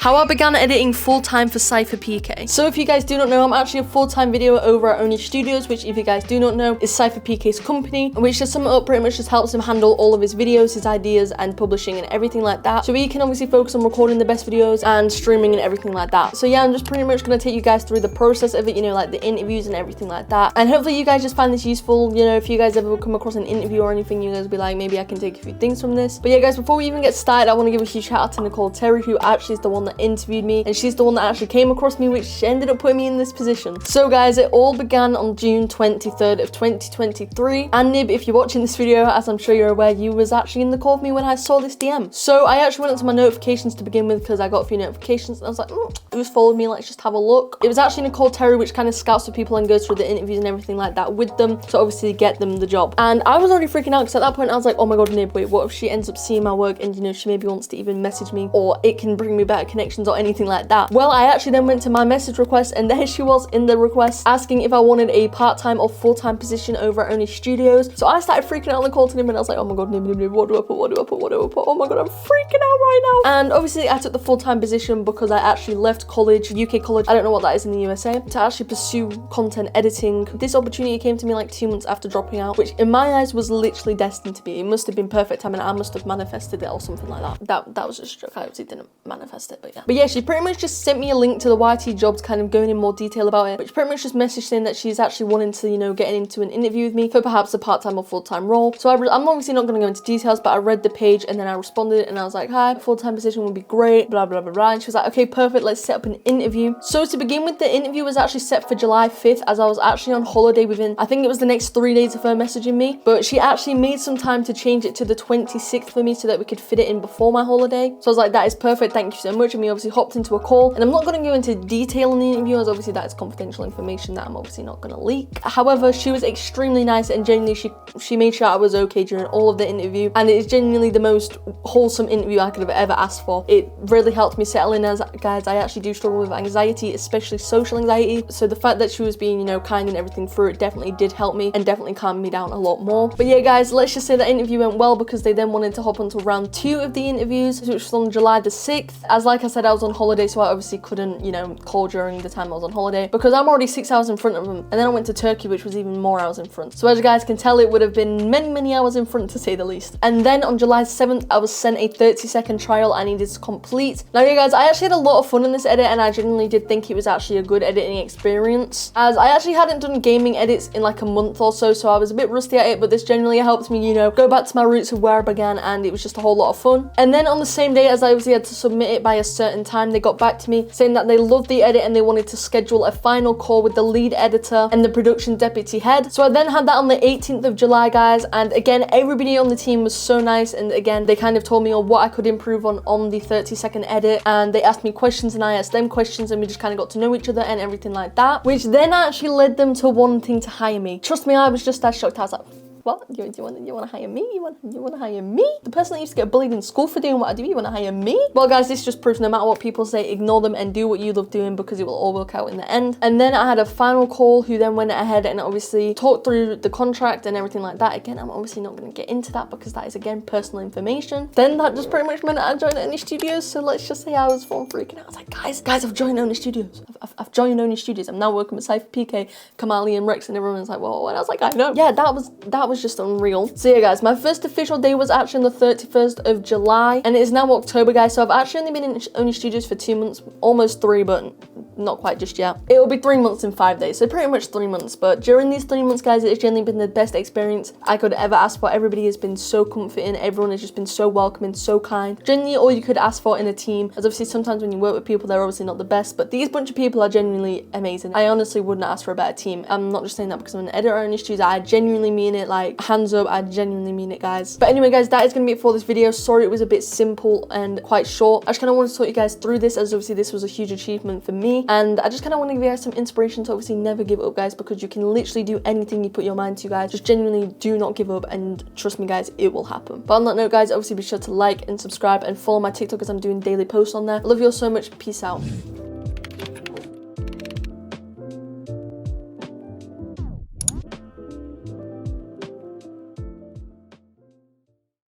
How I began editing full-time for SypherPK. So if you guys do not know, I'm actually a full-time video over at Only Studios, which if you guys do not know is SypherPK's company, which to sum it up pretty much just helps him handle all of his videos, his ideas and publishing and everything like that. So he can obviously focus on recording the best videos and streaming and everything like that. So yeah, I'm just pretty much going to take you guys through the process of it, you know, like the interviews and everything like that. And hopefully you guys just find this useful. You know, if you guys ever come across an interview or anything, you guys will be like, maybe I can take a few things from this. But yeah guys, before we even get started, I want to give a huge shout out to Nicole Terry, who actually is the one that interviewed me, and she's the one that actually came across me, which ended up putting me in this position. So guys, it all began on June 23rd of 2023. And Nib, if you're watching this video, as I'm sure you're aware, you was actually in the call with me when I saw this DM. So I actually went into my notifications to begin with because I got a few notifications and I was like, who's followed me? Let's just have a look. It was actually Nicole Terry, which kind of scouts for people and goes through the interviews and everything like that with them to obviously get them the job. And I was already freaking out because at that point I was like, oh my god, Nib, wait, what if she ends up seeing my work and, you know, she maybe wants to even message me, or it can bring me better connections or anything like that. Well, I actually then went to my message request and there she was in the request asking if I wanted a part-time or full-time position over at Only Studios. So I started freaking out on the call to Nib and I was like, oh my god, Nib, what do I put? What do I put? What do I put? Oh my god, I'm freaking out right now. And obviously I took the full-time position because I actually left college, UK college, I don't know what that is in the USA, to actually pursue content editing. This opportunity came to me like 2 months after dropping out, which in my eyes was literally destined to be. It must have been perfect. I mean, I must have manifested it or something like that. That was just a joke. I obviously didn't manifest it, but yeah. But yeah, she pretty much just sent me a link to the YT jobs, kind of going in more detail about it, which pretty much just messaged saying that she's actually wanting to, you know, get into an interview with me for perhaps a part-time or full-time role. So I'm obviously not going to go into details, but I read the page and then I responded and I was like, hi, full-time position would be great, blah, blah, blah, blah. And she was like, okay, perfect, let's set up an interview. So to begin with, the interview was actually set for July 5th, as I was actually on holiday within, I think it was the next 3 days of her messaging me, but she actually made some time to change it to the 26th for me so that we could fit it in before my holiday. So I was like, that is perfect, thank you so much. And we obviously hopped into a call, and I'm not going to go into detail in the interview as obviously that is confidential information that I'm obviously not going to leak. However, she was extremely nice and genuinely she made sure I was okay during all of the interview, and it is genuinely the most wholesome interview I could have ever asked for. It really helped me settle in, as guys, I actually do struggle with anxiety, especially social anxiety. So the fact that she was being, you know, kind and everything through it definitely did help me and definitely calmed me down a lot more. But yeah guys, let's just say that interview went well because they then wanted to hop onto round 2 of the interviews, which was on July the 6th. As like I said, I was on holiday, so I obviously couldn't, you know, call during the time I was on holiday because I'm already 6 hours in front of them. And then I went to Turkey, which was even more hours in front. So as you guys can tell, it would have been many hours in front to say the least. And then on July 7th, I was sent a 30-second trial I needed to complete. Now yeah guys, I actually had a lot of fun in this edit and I genuinely did think it was actually a good editing experience, as I actually hadn't done gaming edits in like a month or so, so I was a bit rusty at it, but this generally helped me, you know, go back to my roots of where I began, and it was just a whole lot of fun. And then on the same day, as I obviously had to submit it by a certain time, they got back to me saying that they loved the edit and they wanted to schedule a final call with the lead editor and the production deputy head. So I then had that on the 18th of July guys, and again everybody on the team was so nice, and again they kind of told me on what I could improve on the 30-second edit, and they asked me questions and I asked them questions, and we just kind of got to know each other and everything like that, which then actually led them to wanting to hire me. Trust me, I was just as shocked. I was like, what? You want to hire me? You want to hire me? The person that used to get bullied in school for doing what I do, you want to hire me? Well guys, this just proves no matter what people say, ignore them and do what you love doing, because it will all work out in the end. And then I had a final call who then went ahead and obviously talked through the contract and everything like that. Again, I'm obviously not going to get into that because that is again personal information. Then that just pretty much meant I joined Only Studios. So let's just say I was full freaking out. I was like, guys, I've joined Only Studios. I've joined Only Studios. I'm now working with SypherPK, Kamali and Rex, and everyone's like, whoa. And I was like, I know. Yeah, that was just unreal. So yeah guys, my first official day was actually on the 31st of July, and it is now October guys, so I've actually only been in Only Studios for 2 months, almost 3, but not quite just yet. It will be 3 months in 5 days, so pretty much 3 months. But during these 3 months guys, it's generally been the best experience I could ever ask for. Everybody has been so comforting, everyone has just been so welcoming, so kind. Genuinely all you could ask for in a team, as obviously sometimes when you work with people they're obviously not the best, but these bunch of people are genuinely amazing. I honestly wouldn't ask for a better team. I'm not just saying that because I'm an editor at Only Studios. I genuinely mean it, like hands up, I genuinely mean it guys. But anyway guys, that is going to be it for this video. Sorry it was a bit simple and quite short. I just kind of wanted to talk you guys through this, as obviously this was a huge achievement for me, and I just kind of want to give you guys some inspiration to obviously never give up guys, because you can literally do anything you put your mind to guys. Just genuinely do not give up, and trust me guys, it will happen. But on that note guys, obviously be sure to like and subscribe and follow my TikTok as I'm doing daily posts on there. I love you all so much. Peace out.